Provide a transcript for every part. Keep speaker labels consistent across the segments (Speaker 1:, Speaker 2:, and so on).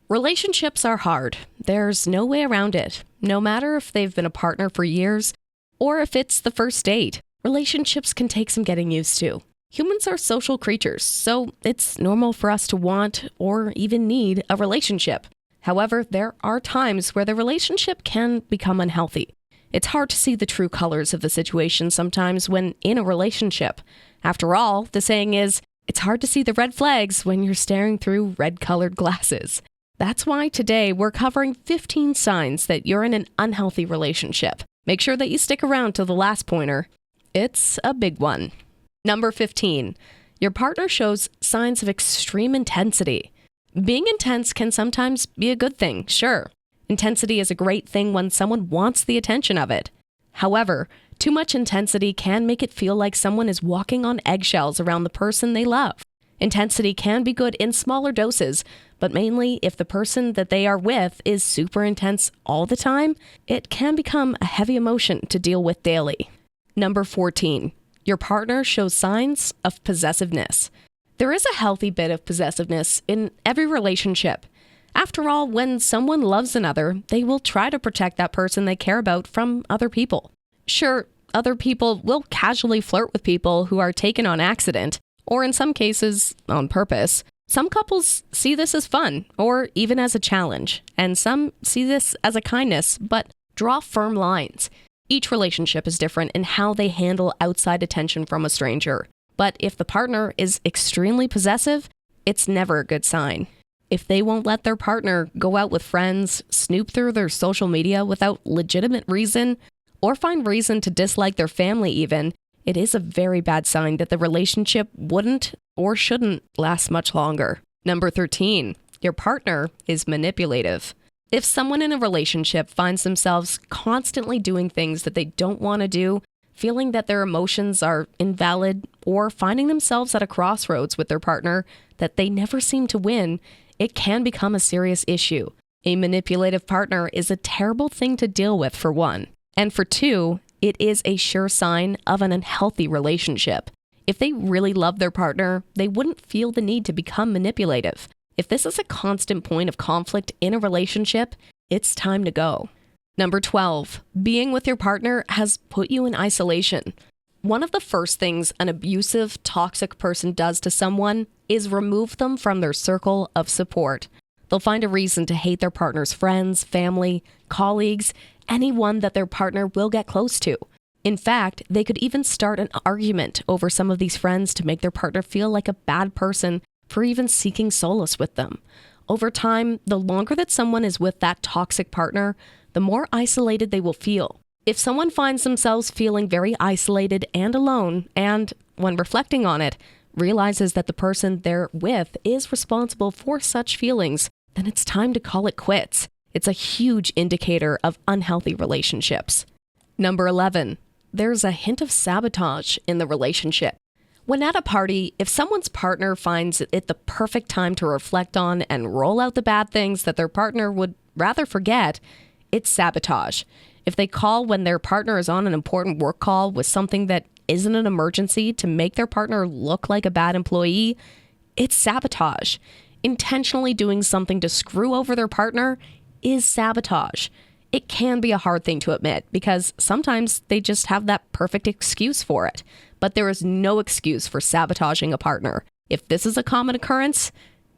Speaker 1: Relationships are hard. There's no way around it. No matter if they've been a partner for years or if it's the first date, relationships can take some getting used to. Humans are social creatures, so it's normal for us to want or even need a relationship. However, there are times where the relationship can become unhealthy. It's hard to see the true colors of the situation sometimes when in a relationship. After all, the saying is, it's hard to see the red flags when you're staring through red-colored glasses. That's why today we're covering 15 signs that you're in an unhealthy relationship. Make sure that you stick around to the last pointer. It's a big one. Number 15, your partner shows signs of extreme intensity. Being intense can sometimes be a good thing, sure. Intensity is a great thing when someone wants the attention of it. However, too much intensity can make it feel like someone is walking on eggshells around the person they love. Intensity can be good in smaller doses, but mainly if the person that they are with is super intense all the time, it can become a heavy emotion to deal with daily. Number 14, your partner shows signs of possessiveness. There is a healthy bit of possessiveness in every relationship. After all, when someone loves another, they will try to protect that person they care about from other people. Sure, other people will casually flirt with people who are taken on accident, or in some cases, on purpose. Some couples see this as fun, or even as a challenge, and some see this as a kindness, but draw firm lines. Each relationship is different in how they handle outside attention from a stranger. But if the partner is extremely possessive, it's never a good sign. If they won't let their partner go out with friends, snoop through their social media without legitimate reason, or find reason to dislike their family even, it is a very bad sign that the relationship wouldn't or shouldn't last much longer. Number 13, your partner is manipulative. If someone in a relationship finds themselves constantly doing things that they don't want to do, feeling that their emotions are invalid, or finding themselves at a crossroads with their partner that they never seem to win, it can become a serious issue. A manipulative partner is a terrible thing to deal with, for one. And for two, it is a sure sign of an unhealthy relationship. If they really love their partner, they wouldn't feel the need to become manipulative. If this is a constant point of conflict in a relationship, it's time to go. Number 12, being with your partner has put you in isolation. One of the first things an abusive, toxic person does to someone is remove them from their circle of support. They'll find a reason to hate their partner's friends, family, colleagues, anyone that their partner will get close to. In fact, they could even start an argument over some of these friends to make their partner feel like a bad person for even seeking solace with them. Over time, the longer that someone is with that toxic partner, the more isolated they will feel. If someone finds themselves feeling very isolated and alone, and when reflecting on it, realizes that the person they're with is responsible for such feelings, then it's time to call it quits. It's a huge indicator of unhealthy relationships. Number 11, there's a hint of sabotage in the relationship. When at a party, if someone's partner finds it the perfect time to reflect on and roll out the bad things that their partner would rather forget, it's sabotage. If they call when their partner is on an important work call with something that isn't an emergency to make their partner look like a bad employee, it's sabotage. Intentionally doing something to screw over their partner is sabotage. It can be a hard thing to admit because sometimes they just have that perfect excuse for it. But there is no excuse for sabotaging a partner. If this is a common occurrence,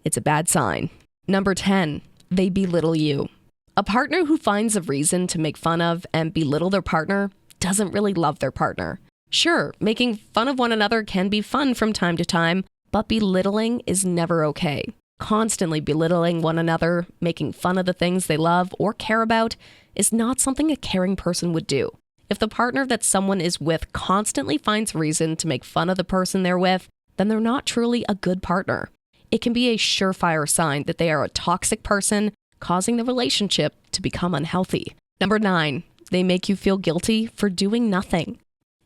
Speaker 1: it's a bad sign. Number 10, they belittle you. A partner who finds a reason to make fun of and belittle their partner doesn't really love their partner. Sure, making fun of one another can be fun from time to time, but belittling is never okay. Constantly belittling one another, making fun of the things they love or care about, is not something a caring person would do. If the partner that someone is with constantly finds reason to make fun of the person they're with, then they're not truly a good partner. It can be a surefire sign that they are a toxic person, causing the relationship to become unhealthy. Number 9, they make you feel guilty for doing nothing.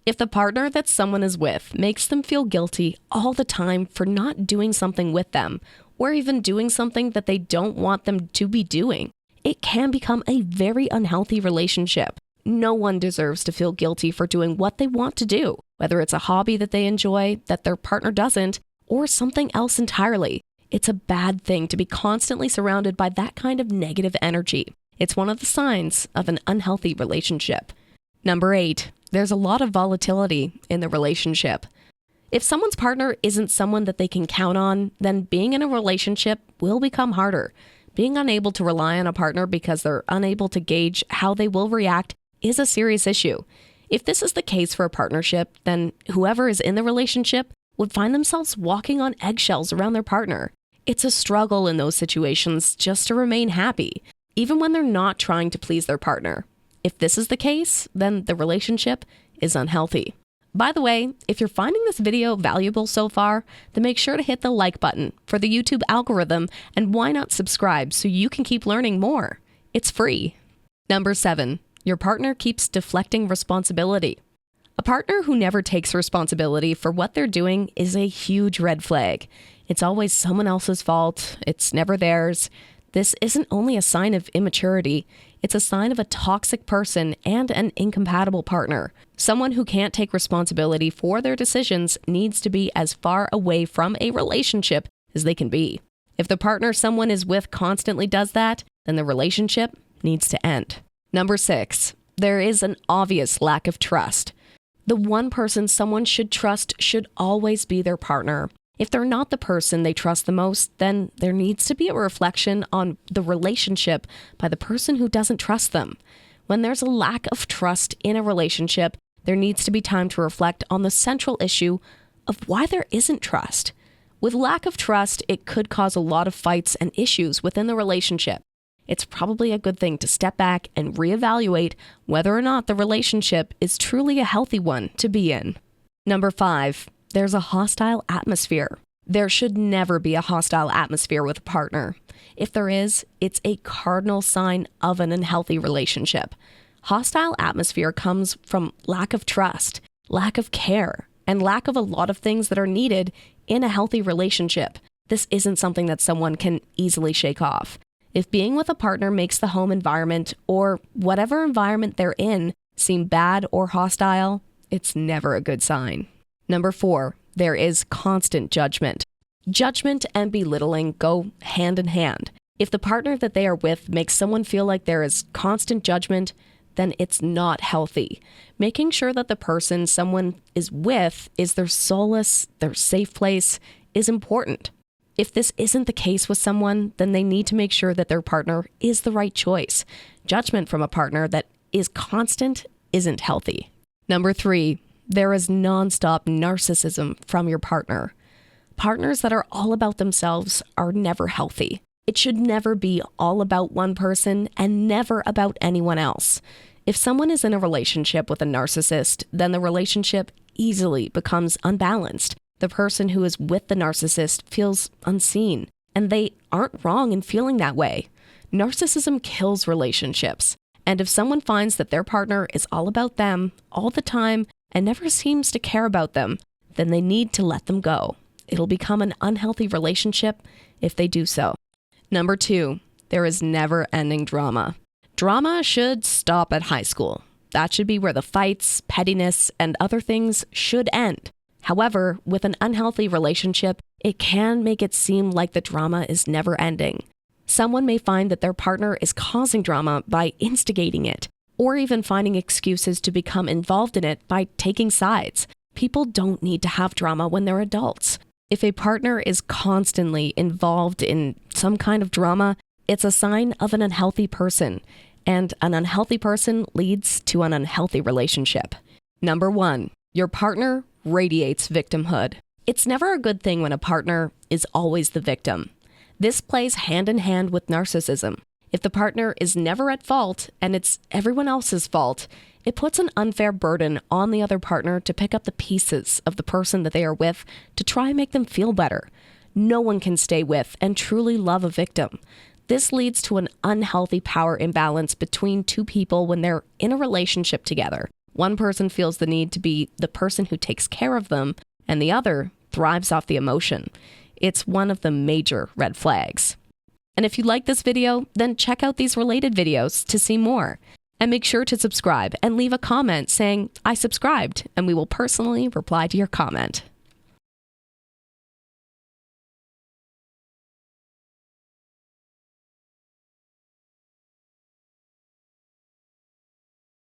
Speaker 1: If the partner that someone is with makes them feel guilty all the time for not doing something with them, or even doing something that they don't want them to be doing, it can become a very unhealthy relationship. No one deserves to feel guilty for doing what they want to do, whether it's a hobby that they enjoy that their partner doesn't, or something else entirely. It's a bad thing to be constantly surrounded by that kind of negative energy. It's one of the signs of an unhealthy relationship. Number 8, there's a lot of volatility in the relationship. If someone's partner isn't someone that they can count on, then being in a relationship will become harder. Being unable to rely on a partner because they're unable to gauge how they will react is a serious issue. If this is the case for a partnership, then whoever is in the relationship would find themselves walking on eggshells around their partner. It's a struggle in those situations just to remain happy, even when they're not trying to please their partner. If this is the case, then the relationship is unhealthy. By the way, if you're finding this video valuable so far, then make sure to hit the like button for the YouTube algorithm, and why not subscribe so you can keep learning more? It's free. Number 7, your partner keeps deflecting responsibility. A partner who never takes responsibility for what they're doing is a huge red flag. It's always someone else's fault. It's never theirs. This isn't only a sign of immaturity, it's a sign of a toxic person and an incompatible partner. Someone who can't take responsibility for their decisions needs to be as far away from a relationship as they can be. If the partner someone is with constantly does that, then the relationship needs to end. Number 6, there is an obvious lack of trust. The one person someone should trust should always be their partner. If they're not the person they trust the most, then there needs to be a reflection on the relationship by the person who doesn't trust them. When there's a lack of trust in a relationship, there needs to be time to reflect on the central issue of why there isn't trust. With lack of trust, it could cause a lot of fights and issues within the relationship. It's probably a good thing to step back and reevaluate whether or not the relationship is truly a healthy one to be in. Number 5, there's a hostile atmosphere. There should never be a hostile atmosphere with a partner. If there is, it's a cardinal sign of an unhealthy relationship. Hostile atmosphere comes from lack of trust, lack of care, and lack of a lot of things that are needed in a healthy relationship. This isn't something that someone can easily shake off. If being with a partner makes the home environment or whatever environment they're in seem bad or hostile, it's never a good sign. Number 4, there is constant judgment. Judgment and belittling go hand in hand. If the partner that they are with makes someone feel like there is constant judgment, then it's not healthy. Making sure that the person someone is with is their solace, their safe place, is important. If this isn't the case with someone, then they need to make sure that their partner is the right choice. Judgment from a partner that is constant isn't healthy. Number 3, there is nonstop narcissism from your partner. Partners that are all about themselves are never healthy. It should never be all about one person and never about anyone else. If someone is in a relationship with a narcissist, then the relationship easily becomes unbalanced. The person who is with the narcissist feels unseen, and they aren't wrong in feeling that way. Narcissism kills relationships, and if someone finds that their partner is all about them all the time and never seems to care about them, then they need to let them go. It'll become an unhealthy relationship if they do so. Number 2, there is never-ending drama. Drama should stop at high school. That should be where the fights, pettiness, and other things should end. However, with an unhealthy relationship, it can make it seem like the drama is never ending. Someone may find that their partner is causing drama by instigating it, or even finding excuses to become involved in it by taking sides. People don't need to have drama when they're adults. If a partner is constantly involved in some kind of drama, it's a sign of an unhealthy person, and an unhealthy person leads to an unhealthy relationship. Number 1, your partner radiates victimhood. It's never a good thing when a partner is always the victim. This plays hand in hand with narcissism. If the partner is never at fault and it's everyone else's fault, it puts an unfair burden on the other partner to pick up the pieces of the person that they are with to try and make them feel better. No one can stay with and truly love a victim. This leads to an unhealthy power imbalance between two people when they're in a relationship together. One person feels the need to be the person who takes care of them, and the other thrives off the emotion. It's one of the major red flags. And if you like this video, then check out these related videos to see more. And make sure to subscribe and leave a comment saying, "I subscribed," and we will personally reply to your comment.